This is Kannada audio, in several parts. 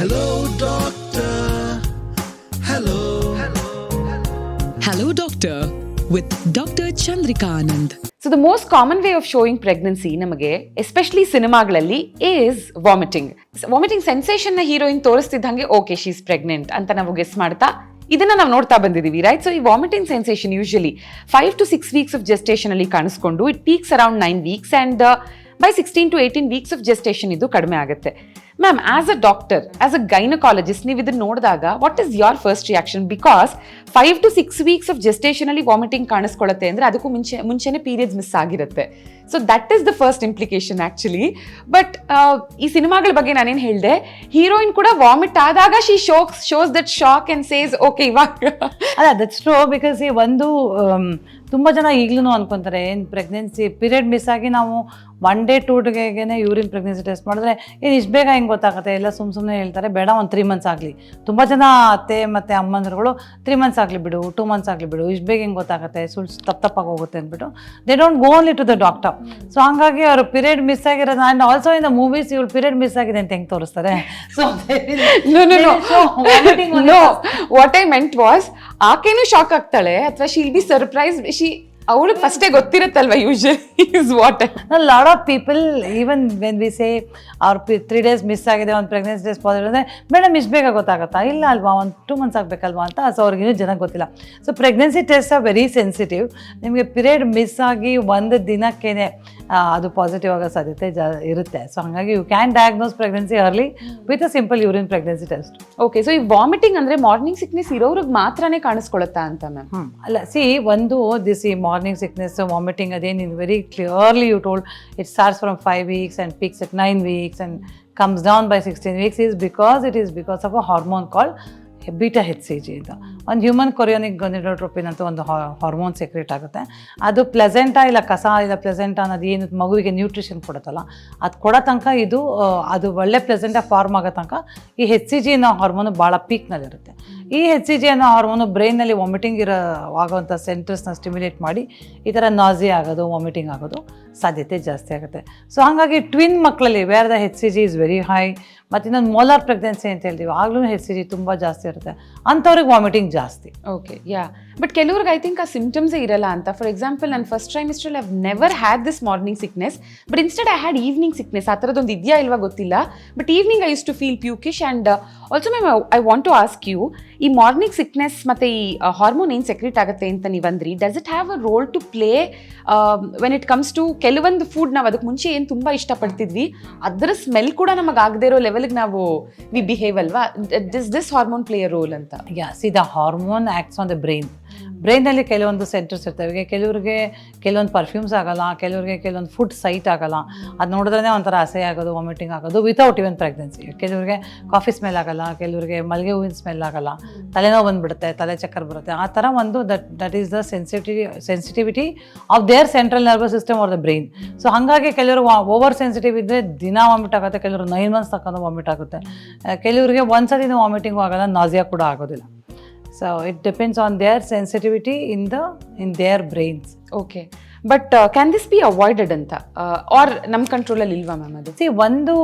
Hello, doctor. Hello. Hello, Doctor, with Dr. Chandrika Anand. So the most common way of showing pregnancy ನಮಗೆ ಎಸ್ಪೆಷಲಿ ಸಿನಿಮಾಗಳಲ್ಲಿ ಈಸ್ ವಾಮಿಟಿಂಗ್. ವಾಮಿಟಿಂಗ್ ಸೆನ್ಸೇಷನ್ ನ ಹೀರೋಯಿನ್ ತೋರಿಸ್ತಿದ್ದಂಗೆ ಓಕೆ ಶಿ ಇಸ್ ಪ್ರೆಗ್ನೆಂಟ್ ಅಂತ ನಾವು ಗೆಸ್ ಮಾಡ್ತಾ ಇದನ್ನ ನಾವು ನೋಡ್ತಾ ಬಂದಿದ್ದೀವಿ, ರೈಟ್? ಸೊ ಈ vomiting sensation usually 5 to 6 weeks of gestation ಅಲ್ಲಿ ಕಾಣಿಸ್ಕೊಂಡು it peaks around 9 weeks and by 16 to 18 weeks of gestation ಇದು ಕಡಿಮೆ ಆಗುತ್ತೆ. Ma'am, as a doctor, as a gynaecologist, ನೀವು ಇದನ್ನ ನೋಡಿದಾಗ what is your first reaction? Because 5 to 6 weeks of gestation ಅಲ್ಲಿ ವಾಮಿಟಿಂಗ್ ಕಾಣಿಸ್ಕೊಳ್ಳುತ್ತೆ ಅಂದ್ರೆ ಅದಕ್ಕೂ ಮುಂಚೆನೆ ಪೀರಿಯಡ್ಸ್ ಮಿಸ್ ಆಗಿರುತ್ತೆ. So that is the first implication actually. But ಈ ಸಿನಿಮಾಗಳ ಬಗ್ಗೆ ನಾನೇನು ಹೇಳಿದೆ, ಹೀರೋಯಿನ್ ಕೂಡ ವಾಮಿಟ್ ಆದಾಗ she shows that shock and says okay ಇವಾಗ ಅಲ್ಲ, ದಟ್ಸ್ ಟ್ರೂ. ಬಿಕಾಸ್ ಈ ಒಂದು ತುಂಬ ಜನ ಈಗಲೂ ಅನ್ಕೊಂತಾರೆ ಏನು ಪ್ರೆಗ್ನೆನ್ಸಿ ಪೀರಿಯಡ್ ಮಿಸ್ ಆಗಿ ನಾವು 1 day 2 days urine pregnancy test ಮಾಡಿದ್ರೆ ಏನು ಇಷ್ಟು ಬೇಗ ಹೆಂಗೆ ಗೊತ್ತಾಗುತ್ತೆ? ಎಲ್ಲ ಸುಮ್ಮನೆ ಹೇಳ್ತಾರೆ, ಬೇಡ ಒಂದು 3 months ಆಗಲಿ. ತುಂಬ ಜನ ಅತ್ತೆ ಮತ್ತು ಅಮ್ಮಂದ್ರುಗಳು 3 months ಆಗಲಿ ಬಿಡು, 2 months ಆಗಲಿ ಬಿಡು, ಇಷ್ಟು ಬೇಗ ಹೆಂಗೆ ಗೊತ್ತಾಗುತ್ತೆ, ಸುಳ್ಳು ತಪ್ಪಾಗಿ ಹೋಗುತ್ತೆ ಅಂದ್ಬಿಟ್ಟು they don't go only to the doctor. So ಹಾಗಾಗಿ ಅವರು ಪೀರಿಯಡ್ ಮಿಸ್ ಆಗಿರೋದು, and also in the movies ಇವಳು ಪೀರಿಯಡ್ ಮಿಸ್ ಆಗಿದೆ ಅಂತ ಹೆಂಗೆ ತೋರಿಸ್ತಾರೆ? So what I meant was, ಆಕೆನೂ ಶಾಕ್ ಆಗ್ತಾಳೆ ಅಥವಾ ಶೀಲ್ ಬಿ ಸರ್ಪ್ರೈಸ್, ಅವಳು ಫಸ್ಟೇ ಗೊತ್ತಿರುತ್ತಲ್ವ usually is what lot of people even when we say ಅವ್ರ 3 days ಮಿಸ್ ಆಗಿದೆ, ಒಂದು ಪ್ರೆಗ್ನೆನ್ಸಿ ಟೆಸ್ಟ್ ಪಾಸಿಟಿವ್ ಅಂದರೆ ಮೇಡಮ್ ಇಷ್ಟು ಬೇಗ ಗೊತ್ತಾಗುತ್ತಾ? ಇಲ್ಲ ಅಲ್ವಾ, ಒಂದು 2 months ಆಗಬೇಕಲ್ವಾ ಅಂತ. ಸೊ ಅವ್ರಿಗಿನ್ನೂ ಜನಕ್ಕೆ ಗೊತ್ತಿಲ್ಲ. So pregnancy test are very sensitive. ನಿಮಗೆ ಪೀರಿಯಡ್ ಮಿಸ್ ಆಗಿ ಒಂದು ದಿನಕ್ಕೇ ಅದು ಪಾಸಿಟಿವ್ ಆಗೋ ಸಾಧ್ಯತೆ ಇರುತ್ತೆ. ಸೊ ಹಾಗಾಗಿ you can diagnose pregnancy early with a simple urine pregnancy test. Okay, so ಈ ವಾಮಿಟಿಂಗ್ ಅಂದರೆ ಮಾರ್ನಿಂಗ್ ಸಿಕ್ನೆಸ್ ಇರೋರಿಗೆ ಮಾತ್ರನೇ ಕಾಣಿಸ್ಕೊಳುತ್ತಾ ಅಂತ ಮ್ಯಾಮ್? ಅಲ್ಲ, ಸಿ ಒಂದು ದಿಸ್ ಈ ಮಾರ್ನಿಂಗ್ ಸಿಕ್ನೆಸ್ ವಾಮಿಟಿಂಗ್ ಅದೇನು very clearly you told it starts from 5 weeks and peaks at 9 weeks and comes down by 16 weeks is because of a hormone called beta HCG ಅಂತ. ಒಂದು ಹ್ಯೂಮನ್ ಕೊರಿಯೋನಿಕ್ ಗೋನಿಡೋಟ್ರೋಪಿನ್ ಅಂತ ಒಂದು ಹಾರ್ಮೋನ್ ಸೆಕ್ರೇಟ್ ಆಗುತ್ತೆ. ಅದು ಪ್ಲೆಸೆಂಟಾ ಇಲ್ಲ ಕಸ ಇಲ್ಲ ಪ್ಲೆಸೆಂಟಾ ಅನ್ನೋದು ಏನು ಮಗುವಿಗೆ ನ್ಯೂಟ್ರಿಷನ್ ಕೊಡುತ್ತಲ್ಲ, ಅದು ಕೊಡೋ ತನಕ ಇದು ಅದು ಒಳ್ಳೆ ಪ್ಲೆಸೆಂಟಾ ಫಾರ್ಮ್ ಆಗೋ ತನಕ ಈ HCG ಅನ್ನೋ ಹಾರ್ಮೋನು ಭಾಳ ಪೀಕ್ನಲ್ಲಿರುತ್ತೆ. ಈ HCG ಅನ್ನೋ ಹಾರ್ಮೋನು ಬ್ರೈನಲ್ಲಿ ವಾಮಿಟಿಂಗ್ ಆಗೋವಂಥ ಸೆಂಟರ್ಸ್ನ ಸ್ಟಿಮ್ಯುಲೇಟ್ ಮಾಡಿ ಈ ಥರ ನಾಸಿ ಆಗೋದು, ವಾಮಿಟಿಂಗ್ ಆಗೋದು ಸಾಧ್ಯತೆ ಜಾಸ್ತಿ ಆಗುತ್ತೆ. ಸೊ ಹಾಗಾಗಿ ಟ್ವಿನ್ ಮಕ್ಕಳಲ್ಲಿ where the HCG is very high, ಮತ್ತು ಇನ್ನೊಂದು ಮೋಲಾರ್ ಪ್ರೆಗ್ನೆನ್ಸಿ ಅಂತ ಹೇಳ್ತೀವಿ, ಆಗಲೂ HCG ತುಂಬ ಜಾಸ್ತಿ ಇರುತ್ತೆ, ಅಂಥವ್ರಿಗೆ ವಾಮಿಟಿಂಗ್ ಜಾಸ್ತಿ. Okay, yeah. ಬಟ್ ಕೆಲವ್ರಿಗೆ ಐ ಥಿಂಕ್ ಆ ಸಿಂಪ್ಟಮ್ಸೇ ಇರಲ್ಲ ಅಂತ. ಫಾರ್ ಎಕ್ಸಾಂಪಲ್, ನನ್ನ ಫಸ್ಟ್ ಟ್ರೈಮಿಸ್ಟ್ರಲ್ಲಿ I've never had this morning sickness, but instead I had evening sickness. ಆ ಥರದೊಂದು ಇದೆಯಾ ಇಲ್ವಾ ಗೊತ್ತಿಲ್ಲ, but evening I use to feel pukish. And also ma'am, I want to ask you, ಈ ಮಾರ್ನಿಂಗ್ ಸಿಕ್ನೆಸ್ ಮತ್ತು ಈ ಹಾರ್ಮೋನ್ ಏನು ಸೆಕ್ರೆಟ್ ಆಗುತ್ತೆ ಅಂತ ನೀವು ಅಂದ್ರಿ, does it have a role to play when it comes to ಕೆಲವೊಂದು ಫುಡ್ ನಾವು ಅದಕ್ಕೆ ಮುಂಚೆ ಏನು ತುಂಬ ಇಷ್ಟಪಡ್ತಿದ್ವಿ ಅದರ ಸ್ಮೆಲ್ ಕೂಡ ನಮಗೆ ಆಗದೆ ಇರೋ ಲೆವೆಲ್ಗೆ ನಾವು ವಿ ಬಿಹೇವ್ ಅಲ್ವಾ? This hormone play a role ಅಂತ? Yeah, see the hormone acts on the ಬ್ರೈನಲ್ಲಿ ಕೆಲವೊಂದು ಸೆಂಟರ್ಸ್ ಇರ್ತವೆ. ಕೆಲವ್ರಿಗೆ ಕೆಲವೊಂದು ಪರ್ಫ್ಯೂಮ್ಸ್ ಆಗೋಲ್ಲ, ಕೆಲವ್ರಿಗೆ ಕೆಲವೊಂದು ಫುಡ್ ಸೈಟ್ ಆಗೋಲ್ಲ. ಅದು ನೋಡಿದ್ರೆ ಒಂಥರ ಅಸಹ್ಯ ಆಗೋದು, ವಾಮಿಟಿಂಗ್ ಆಗೋದು ವಿತೌಟ್ ಇವನ್ ಪ್ರೆಗ್ನೆನ್ಸಿ. ಕೆಲವ್ರಿಗೆ ಕಾಫಿ ಸ್ಮೆಲ್ ಆಗೋಲ್ಲ, ಕೆಲವ್ರಿಗೆ ಮಲ್ಲಿಗೆ ಹೂವಿನ ಸ್ಮೆಲ್ ಆಗೋಲ್ಲ, ತಲೆನೋವು ಬಂದುಬಿಡುತ್ತೆ, ತಲೆ ಚಕ್ಕರ್ ಬರುತ್ತೆ. ಆ ಥರ ಒಂದು that is the sensitivity of their central nervous system are the brain. So ಹಾಗಾಗಿ ಕೆಲವರು ಓವರ್ ಸೆನ್ಸಿಟಿವ್ ಇದ್ದರೆ ದಿನ ವಾಮಿಟ್ ಆಗುತ್ತೆ, ಕೆಲವರು 9 months ತಗೊಂಡು ವಾಮಿಟ್ ಆಗುತ್ತೆ, ಕೆಲವರಿಗೆ ಒಂದ್ಸತಿನೂ ವಾಮಿಟಿಂಗು ಆಗೋಲ್ಲ, ನಾಸಿಯಾ ಕೂಡ ಆಗೋದಿಲ್ಲ. So it depends on their sensitivity in their brains. Okay, but can this be avoided ಅಂತ or ನಮ್ಮ ಕಂಟ್ರೋಲಲ್ಲಿ ಇಲ್ವಾ ಮ್ಯಾಮ್ ಅದು? ಸಿ ಒಂದು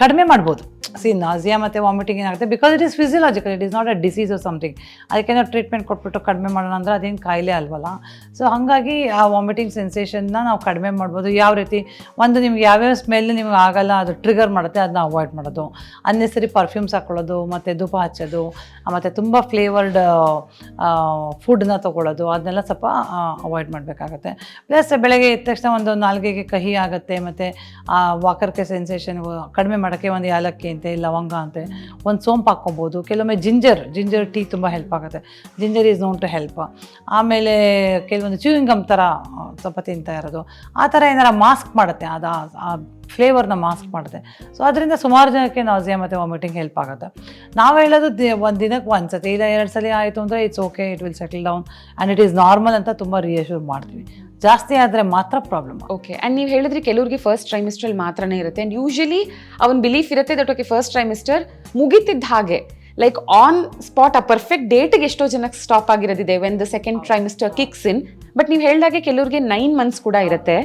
ಕಡಿಮೆ ಮಾಡ್ಬೋದು. ಸಿ ನಾಸಿಯಾ ಮತ್ತು ವಾಮಿಟಿಂಗ್ ಏನಾಗುತ್ತೆ because it is physiological, it is not a disease or something. ಅದಕ್ಕೇನೋ ಟ್ರೀಟ್ಮೆಂಟ್ ಕೊಟ್ಬಿಟ್ಟು ಕಡಿಮೆ ಮಾಡೋಣ ಅಂದರೆ ಅದೇನು ಕಾಯಿಲೆ ಅಲ್ವಲ್ಲ. ಸೊ ಹಾಗಾಗಿ ಆ ವಾಮಿಟಿಂಗ್ ಸೆನ್ಸೇಷನ್ನ ನಾವು ಕಡಿಮೆ ಮಾಡ್ಬೋದು. ಯಾವ ರೀತಿ? ಒಂದು ನಿಮ್ಗೆ ಯಾವ್ಯಾವ ಸ್ಮೆಲ್ ನಿಮ್ಗೆ ಆಗಲ್ಲ, ಅದು ಟ್ರಿಗರ್ ಮಾಡುತ್ತೆ, ಅದನ್ನ ಅವಾಯ್ಡ್ ಮಾಡೋದು. ಅನ್ನೆಸರಿ ಪರ್ಫ್ಯೂಮ್ಸ್ ಹಾಕ್ಕೊಳ್ಳೋದು, ಮತ್ತು ಧೂಪ ಹಚ್ಚೋದು, ಮತ್ತು ತುಂಬ ಫ್ಲೇವರ್ಡ್ ಫುಡ್ನ ತೊಗೊಳ್ಳೋದು, ಅದನ್ನೆಲ್ಲ ಸ್ವಲ್ಪ ಅವಾಯ್ಡ್ ಮಾಡಬೇಕಾಗತ್ತೆ. ಪ್ಲಸ್ ಬೆಳಗ್ಗೆ ಎದ್ದ ತಕ್ಷಣ ಒಂದು ನಾಲ್ಗೆಗೆ ಕಹಿ ಆಗುತ್ತೆ, ಮತ್ತು ವಾಕರ್ಕೆ ಸೆನ್ಸೇಷನ್ ಕಡಿಮೆ ಮಾಡೋಕ್ಕೆ ಒಂದು ಯಾಲಕ್ಕಿ ಅಂತೆ, ಲವಂಗ ಅಂತೆ, ಒಂದು ಸೋಂಪು ಹಾಕ್ಕೊಬೋದು. ಕೆಲವೊಮ್ಮೆ ಜಿಂಜರ್ ಟೀ ತುಂಬ ಹೆಲ್ಪ್ ಆಗುತ್ತೆ. Ginger is known to help. ಆಮೇಲೆ ಕೆಲವೊಂದು ಚ್ಯೂಯಿಂಗ್ ಗಮ್ ಥರ ಸ್ವಲ್ಪ ತಿಂತಾ ಇರೋದು, ಆ ಥರ ಏನಾರ ಮಾಸ್ಕ್ ಮಾಡುತ್ತೆ, ಅದು ಆ ಫ್ಲೇವರ್ನ ಮಾಸ್ಕ್ ಮಾಡುತ್ತೆ. ಸೊ ಅದರಿಂದ ಸುಮಾರು ಜನಕ್ಕೆ ನಾಸಿಯಾ ಮತ್ತು ವಾಮಿಟಿಂಗ್ ಹೆಲ್ಪ್ ಆಗುತ್ತೆ. ನಾವು ಹೇಳೋದು ಒಂದು ದಿನಕ್ಕೆ 1 ಸತಿ ಇಲ್ಲ 2 ಸಲ ಆಯಿತು ಅಂದರೆ it's okay, it will settle down and it is normal ಅಂತ ತುಂಬ ರಿಯಶ್ಯೂರ್ ಮಾಡ್ತೀವಿ. ಜಾಸ್ತಿ ಆದರೆ ಮಾತ್ರ ಪ್ರಾಬ್ಲಮ್. ಓಕೆ, ಆ್ಯಂಡ್ ನೀವು ಹೇಳಿದ್ರಿ ಕೆಲವ್ರಿಗೆ ಫಸ್ಟ್ ಟ್ರೈಮಿಸ್ಟ್ರಲ್ಲಿ ಮಾತ್ರನೇ ಇರುತ್ತೆ, ಆ್ಯಂಡ್ ಯೂಶಲಿ ಅವನ ಬಿಲೀಫ್ ಇರುತ್ತೆ ದಟ್ ಓಕೆ ಫಸ್ಟ್ ಟ್ರೈಮಿಸ್ಟರ್ ಮುಗಿತಿದ್ದ ಹಾಗೆ ಲೈಕ್ ಆನ್ ಸ್ಪಾಟ್ ಆ ಪರ್ಫೆಕ್ಟ್ ಡೇಟ್ಗೆ ಎಷ್ಟೋ ಜನಕ್ಕೆ ಸ್ಟಾಪ್ ಆಗಿರೋದಿದೆ when the second trimester kicks in. But ನೀವು ಹೇಳಿದಾಗೆ ಕೆಲವ್ರಿಗೆ 9 months ಕೂಡ ಇರುತ್ತೆ.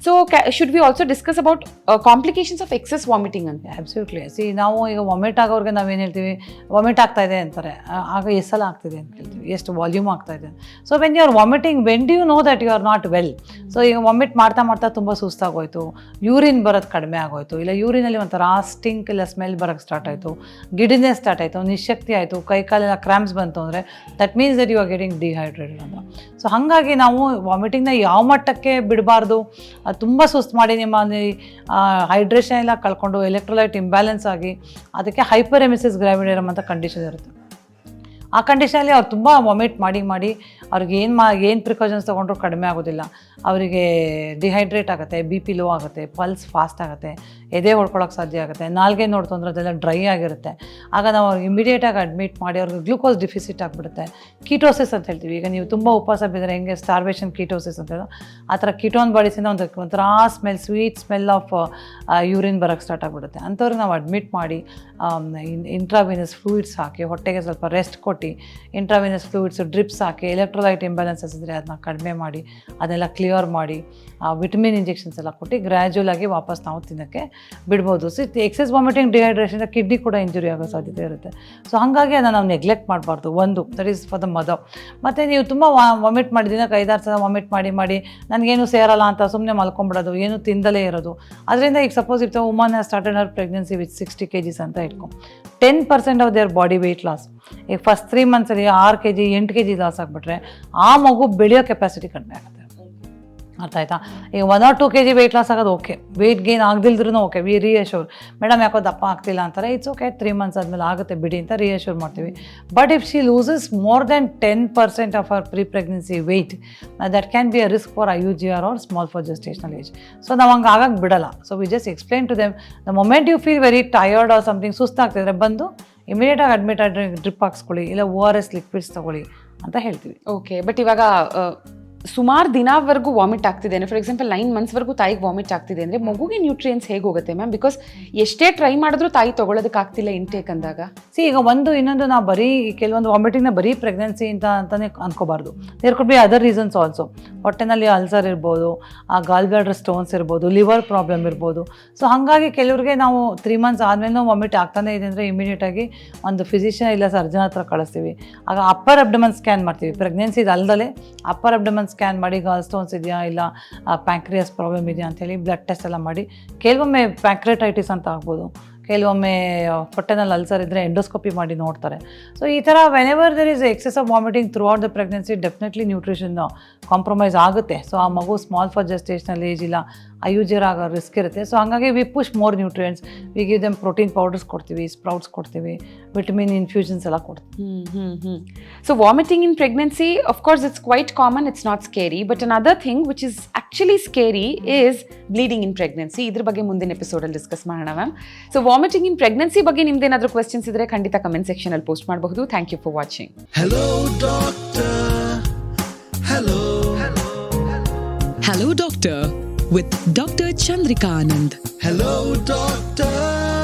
So should we also discuss about complications of excess vomiting ಅಂತ? ಅಬ್ಸಲ್ಯೂಟ್ಲಿ. ಸಿ ನಾವು ಈಗ ವಾಮಿಟ್ ಆಗೋರಿಗೆ ನಾವೇನು ಹೇಳ್ತೀವಿ, ವಾಮಿಟ್ ಆಗ್ತಾ ಇದೆ ಅಂತಾರೆ. ಆಗ ಎಷ್ಟು ಸಲ ಆಗ್ತಿದೆ ಅಂತ ಕೇಳ್ತೀವಿ, ಎಷ್ಟು ವಾಲ್ಯೂಮ್ ಆಗ್ತಾ ಇದೆ. So when you are vomiting, when do you know that you are not well? So ಈಗ ವಾಮಿಟ್ ಮಾಡ್ತಾ ಮಾಡ್ತಾ ತುಂಬ ಸುಸ್ತಾಗೋಯ್ತು, ಯೂರಿನ್ ಬರೋದು ಕಡಿಮೆ ಆಗೋಯ್ತು, ಇಲ್ಲ ಯೂರಿನಲ್ಲಿ ಒಂಥರ ಸ್ಟಿಂಕ್ ಇಲ್ಲ ಸ್ಮೆಲ್ ಬರೋಕ್ಕೆ ಸ್ಟಾರ್ಟ್ ಆಯಿತು, ಗಿಡಿನೆಸ್ ಸ್ಟಾರ್ಟ್ ಆಯಿತು, ನಿಶಕ್ತಿ ಆಯಿತು, ಕೈ ಕಾಲೆಲ್ಲ ಕ್ರ್ಯಾಂಪ್ಸ್ ಬಂತು ಅಂದರೆ that means that you are getting dehydrated ಅಂತ. ಸೊ ಹಾಗಾಗಿ ನಾವು ವಾಮಿಟಿಂಗ್ನ ಯಾವ ಮಟ್ಟಕ್ಕೆ ಬಿಡಬಾರ್ದು, ತುಂಬ ಸುಸ್ತು ಮಾಡಿ ನಿಮ್ಮಲ್ಲಿ ಹೈಡ್ರೇಷನ್ ಎಲ್ಲ ಕಳ್ಕೊಂಡು ಎಲೆಕ್ಟ್ರೋಲೈಟ್ ಇಂಬ್ಯಾಲೆನ್ಸ್ ಆಗಿ ಅದಕ್ಕೆ ಹೈಪರೆಮಿಸಿಸ್ ಗ್ರಾವಿಡೇರಮ್ ಅಂತ ಕಂಡೀಷನ್ ಇರುತ್ತೆ. ಆ ಕಂಡೀಷನಲ್ಲಿ ಅವ್ರು ತುಂಬ ವಾಮಿಟ್ ಮಾಡಿ ಅವ್ರಿಗೆ ಏನು ಪ್ರಿಕಾಷನ್ಸ್ ತೊಗೊಂಡ್ರು ಕಡಿಮೆ ಆಗೋದಿಲ್ಲ. ಅವರಿಗೆ ಡಿಹೈಡ್ರೇಟ್ ಆಗುತ್ತೆ, ಬಿ ಪಿ ಲೋ ಆಗುತ್ತೆ, ಪಲ್ಸ್ ಫಾಸ್ಟ್ ಆಗುತ್ತೆ, ಎದೆ ಹೊಡ್ಕೊಳ್ಳೋಕೆ ಸಾಧ್ಯ ಆಗುತ್ತೆ, ನಾಲ್ಗೆ ನೋಡ್ತು ಅಂದ್ರೆ ಅದೆಲ್ಲ ಡ್ರೈ ಆಗಿರುತ್ತೆ. ಆಗ ನಾವು ಅವ್ರಿಗೆ ಇಮಿಡಿಯೇಟಾಗಿ ಅಡ್ಮಿಟ್ ಮಾಡಿ ಅವ್ರಿಗೆ ಗ್ಲೂಕೋಸ್ ಡಿಫಿಸಿಟ್ ಆಗಿಬಿಡುತ್ತೆ. ಕೀಟೋಸಿಸ್ ಅಂತ ಹೇಳ್ತೀವಿ. ಈಗ ನೀವು ತುಂಬ ಉಪವಾಸ ಬಿದ್ದರೆ ಹೆಂಗೆ ಸ್ಟಾರ್ವೇಷನ್ ಕೀಟೋಸಿಸ್ ಅಂತ ಹೇಳೋ ಆ ಥರ ಕೀಟೋನ್ ಬಾಡೀಸಿಂದ ಒಂಥರ smell, sweet smell of urine ಬರೋಕ್ಕೆ ಸ್ಟಾರ್ಟ್ ಆಗಿಬಿಡುತ್ತೆ. ಅಂಥವ್ರಿಗೆ ನಾವು ಅಡ್ಮಿಟ್ ಮಾಡಿ ಇಂಟ್ರಾವಿನಸ್ ಫ್ಲೂಯಿಡ್ಸ್ ಹಾಕಿ, ಹೊಟ್ಟೆಗೆ ಸ್ವಲ್ಪ ರೆಸ್ಟ್ ಕೊಟ್ಟು ಇಂಟ್ರಾವಿನಸ್ ಫ್ಲೂಯಿಡ್ಸ್ ಡ್ರಿಪ್ಸ್ ಹಾಕಿ, ಎಲೆಕ್ಟ್ರೋಲೈಟ್ ಇಂಬ್ಯಾಲೆನ್ಸಸ್ ಇದ್ದರೆ ಅದನ್ನ ಕಡಿಮೆ ಮಾಡಿ ಅದನ್ನೆಲ್ಲ ಕ್ಲಿಯರ್ ಮಾಡಿ ವಿಟಮಿನ್ ಇಂಜೆಕ್ಷನ್ಸ್ ಎಲ್ಲ ಕೊಟ್ಟು ಗ್ರ್ಯಾಜುವಲ್ ಆಗಿ ವಾಪಸ್ ನಾವು ತಿನ್ನೋಕ್ಕೆ ಬಿಡ್ಬೋದು. So excess vomiting dehydration kidney ಕೂಡ ಇಂಜುರಿ ಆಗೋ ಸಾಧ್ಯತೆ ಇರುತ್ತೆ. ಸೊ ಹಾಗಾಗಿ ಅದನ್ನು ನಾವು ನೆಗ್ಲೆಕ್ಟ್ ಮಾಡಬಾರ್ದು. ಒಂದು that is for the mother. ಮತ್ತು ನೀವು ತುಂಬ ವಾಮಿಟ್ ಮಾಡಿ ದಿನಕ್ಕೆ 5-6 ಸಲ ವಾಮಿಟ್ ಮಾಡಿ ನನಗೇನು ಸೇರಲ್ಲ ಅಂತ ಸುಮ್ಮನೆ ಮಲ್ಕೊಂಬಿಡೋದು, ಏನು ತಿಂದಲೇ ಇರೋದು. ಅದರಿಂದ ಈಗ suppose if the woman has started her pregnancy with 60 kgs ಅಂತ ಇಟ್ಕೊ, 10% of their body weight loss. ಈಗ ಫಸ್ಟ್ 3 ಮಂತ್ಸಲ್ಲಿ 6 kg 8 kg ಲಾಸ್ ಆಗಿಬಿಟ್ರೆ ಆ ಮಗು ಬೆಳೆಯೋ ಕೆಪಾಸಿಟಿ ಕಡಿಮೆ ಆಗುತ್ತೆ. ಅರ್ಥ ಆಯ್ತಾ? ಈಗ 1 or 2 kg ವೆಯ್ಟ್ ಲಾಸ್ ಆಗೋದು ಓಕೆ, ವೆಯ್ಟ್ ಗೇನ್ ಆಗದಿಲ್ದ್ರೂ ಓಕೆ, ವಿ ರಿಯಶ್ಯೂರ್. ಮೇಡಮ್ ಯಾಕೋ ದಪ್ಪ ಆಗ್ತಿಲ್ಲ ಅಂತಾರೆ, ಇಟ್ಸ್ ಓಕೆ, 3 ಮಂತ್ಸ್ ಆದಮೇಲೆ ಆಗುತ್ತೆ ಬಿಡಿ ಅಂತ ರಿಯಶ್ಯೂರ್ ಮಾಡ್ತೀವಿ. But if she loses more than 10% of her pre pregnancy weight, that can be a risk for IUGR or small for gestational age. So ನಾವು ಹಂಗೆ ಆಗಕ್ಕೆ ಬಿಡಲ್ಲ. So we just explain to them the moment you feel very tired or something, ಸುಸ್ತಾಗ್ತಿದ್ರೆ ಬಂದು ಇಮಿಡಿಯೇಟಾಗಿ ಅಡ್ಮಿಟ್ ಆಗಿ ಡ್ರಿಪ್ ಹಾಕ್ಸ್ಕೊಳ್ಳಿ, ಇಲ್ಲ ORS ಲಿಕ್ವಿಡ್ಸ್ ತೊಗೊಳ್ಳಿ ಅಂತ ಹೇಳ್ತೀವಿ. ಓಕೆ, ಬಟ್ ಇವಾಗ ಸುಮಾರು ದಿನವರೆಗೂ ವಾಮಿಟ್ ಆಗ್ತಿದೆ, ಫಾರ್ ಎಕ್ಸಾಂಪಲ್ 9 monthsವರೆಗೂ ತಾಯಿಗೆ ವಾಮಿಟ್ ಆಗ್ತಿದೆ ಅಂದರೆ ಮಗುಗೆ ನ್ಯೂಟ್ರಿಯೆಂಟ್ಸ್ ಹೇಗೆ ಹೋಗುತ್ತೆ ಮ್ಯಾಮ್? ಬಿಕಾಸ್ ಎಷ್ಟೇ ಟ್ರೈ ಮಾಡಿದ್ರು ತಾಯಿ ತೊಗೊಳೋದಕ್ಕಾಗ್ತಿಲ್ಲ ಇಂಟೇಕ್ ಅಂದಾಗ. ಈಗ ಇನ್ನೊಂದು ನಾವು ಬರೀ ಕೆಲವೊಂದು ವಾಮಿಟಿಂಗ್ನ ಬರೀ ಪ್ರೆಗ್ನೆನ್ಸಿ ಅಂತಲೇ ಅನ್ಕೋಬಾರ್ದು. There could be other reasons also. ಹೊಟ್ಟೆನಲ್ಲಿ ಅಲ್ಸರ್ ಇರ್ಬೋದು, ಗಾಲ್ ಬ್ಲಾಡರ್ ಸ್ಟೋನ್ಸ್ ಇರ್ಬೋದು, ಲಿವರ್ ಪ್ರಾಬ್ಲಮ್ ಇರ್ಬೋದು. ಸೊ ಹಾಗಾಗಿ ಕೆಲವ್ರಿಗೆ ನಾವು 3 months ಆದಮೇಲೆ ವಾಮಿಟ್ ಆಗ್ತಾನೆ ಇದೆ ಅಂದರೆ ಇಮಿಡಿಯೇಟಾಗಿ ಒಂದು ಫಿಸಿಷಿಯನ್ ಇಲ್ಲ ಸರ್ಜನ್ ಹತ್ರ ಕಳಿಸ್ತೀವಿ. ಆಗ ಅಪ್ಪರ್ ಅಬ್ಡಮನ್ ಸ್ಕ್ಯಾನ್ ಮಾಡ್ತೀವಿ. ಪ್ರೆಗ್ನೆನ್ಸಿ ಅಲ್ಲದೆ ಅಪ್ಪರ್ ಅಬ್ಡಮನ್ ಸ್ಕ್ಯಾನ್ ಮಾಡಿ ಗಾಲ್ ಸ್ಟೋನ್ಸ್ ಇದೆಯಾ ಇಲ್ಲ ಪ್ಯಾಂಕ್ರಿಯಾಸ್ ಪ್ರಾಬ್ಲಮ್ ಇದೆಯಾ ಅಂಥೇಳಿ ಬ್ಲಡ್ ಟೆಸ್ಟ್ ಎಲ್ಲ ಮಾಡಿ, ಕೆಲವೊಮ್ಮೆ ಪ್ಯಾಂಕ್ರೆಟೈಟಿಸ್ ಅಂತ ಆಗ್ಬೋದು, ಕೆಲವೊಮ್ಮೆ ಹೊಟ್ಟೆನಲ್ಲಿ ಅಲ್ಸರ್ ಇದ್ದರೆ ಎಂಡೋಸ್ಕೋಪಿ ಮಾಡಿ ನೋಡ್ತಾರೆ. ಸೊ ಈ ಥರ whenever there is excess of vomiting throughout the pregnancy, definitely nutrition compromise ಆಗುತ್ತೆ. ಸೊ ಆ ಮಗು ಸ್ಮಾಲ್ ಫಾರ್ ಜೆಸ್ಟೇಷನಲ್ ಏಜ್ ಇಲ್ಲ IUGR ಆಗೋ ರಿಸ್ಕ್ ಇರುತ್ತೆ. ಸೊ ಹಾಗಾಗಿ we push more nutrients, we give them protein powders ಕೊಡ್ತೀವಿ, ಸ್ಪ್ರೌಟ್ಸ್ ಕೊಡ್ತೀವಿ, ವಿಟಮಿನ್ ಇನ್ಫ್ಯೂಷನ್ಸ್ ಎಲ್ಲ ಕೊಡ್ತೀವಿ. So vomiting in pregnancy of course it's quite common, it's not scary. But another thing which is actually scary is bleeding in pregnancy. ಇದ್ರ ಬಗ್ಗೆ ಮುಂದಿನ ಎಪಿಸೋಡಲ್ಲಿ ಡಿಸ್ಕಸ್ ಮಾಡೋಣ ma'am. So vomiting in pregnancy ಬಗ್ಗೆ ನಿಮ್ದೇನಾದರೂ ಕ್ವೆಶ್ಚನ್ಸ್ ಇದ್ರೆ ಖಂಡಿತ ಕಮೆಂಟ್ ಸೆಕ್ಷನಲ್ಲಿ ಪೋಸ್ಟ್ ಮಾಡಬಹುದು. Thank you for watching. Hello, doctor. Hello. Hello Doctor with Dr. Chandrika Anand. Hello, doctor.